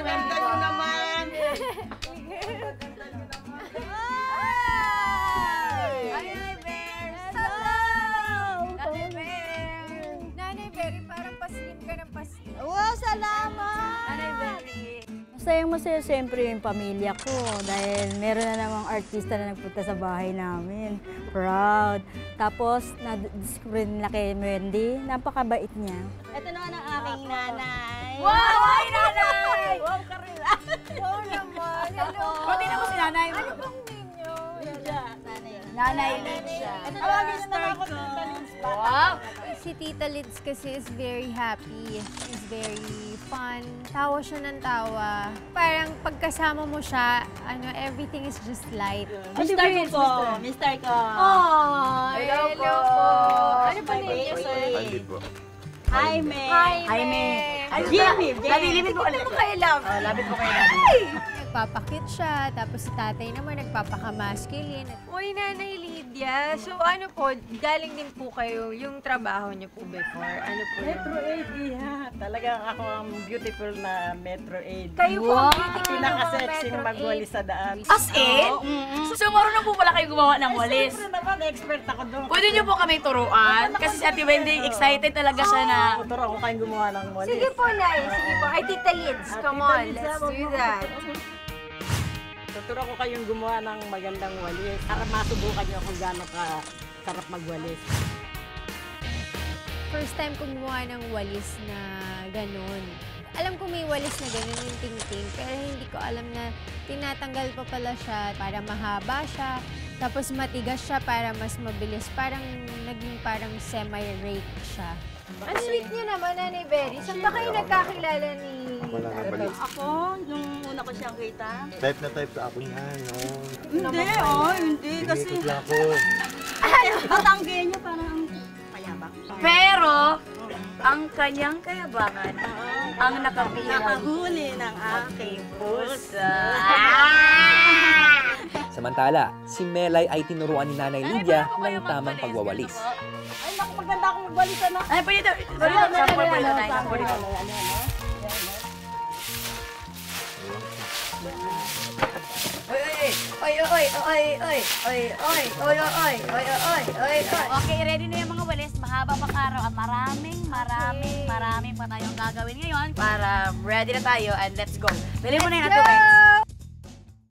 ganda nyo naman. Nanay Bear! Hello! Nanay Bear! Nanay Bear, parang paslim ka ng paslim. Wow, salamat! Nanay Bear. Masaya siyempre yung pamilya ko dahil meron na namang artista na nagpunta sa bahay namin. Proud. Tapos, na-discover nila kay Wendy, napakabait niya. Ito naman ang aking nanay. Wow! Ay, nanay! Wow, Karila! Wow naman! Hello! Pati na mo si nanay. Ano bang name niyo? Lydia, nanay. Nanay Lydia. Tawagin niyo naman ako Tita Lids. Wow! Si Tita Lids kasi is very happy. Is very fun. Tawa siya ng tawa. Parang pagkasama mo siya, everything is just light. Mister ko po. Mister ko. Oh, Hello po. Ano pa name niya, sir? Andit po. Jaime. Jaime. Jimmy. Nalilibit mo alam mo kayo, love. Labit ko kayo. Nagpapakit siya, tapos si tatay naman nagpapaka-masculine. Uy, Nanay Lydia, so ano po, galing din po kayo, yung trabaho niyo po before, ano po yun? Metro 8, iya. Talagang ako ang beautiful na Metro 8. Kayo po ang beauty Pinaka-sexy Metro magwali sa daan. As in? So, marunong po pala kayo gumawa ng walis. Siyempre naman, expert ako doon. Pwede niyo po kami turuan. Kasi si Ate Wendy, excited talaga siya na... Tuturo ko kayong gumawa ng walis. Sige po, Nay. Sige po. Ay, Tita Lids, come on. Let's do that. Tuturo ko kayong gumawa ng magandang walis para masubukan nyo kung gaano ka sarap magwalis. First time kong gumawa ng walis na ganun. Alam ko may walis na ganun yung ting-ting, pero hindi ko alam na tinatanggal pa pala siya para mahaba siya. Tapos matigas siya para mas mabilis. Parang naging parang semi-rake siya. Ang sweet niyo naman, Nanay Berry. Saan ba kayo nagkakilala ni... Wala na balik. Ako, nung una ko siyang kita. Type na type sa ako yan, no? Hindi. Kasi Iniikot lang ako. patanggi niyo parang payabak. Pero, ang kanyang kayabangan, ang nakabilang. Nakahuli ng aking pusa. Samantala, si Melay ay tinuruan ni Nanay Lydia ng tamang pagwawalis. Ay, naku, maganda akong magwalis na. Ay, pwede ito. Pwede tayo. Okay, ready na yung mga walis. Mahaba pang araw at maraming pa tayong gagawin ngayon para ready na tayo and let's go. Bili mo na yung Ate Wendy.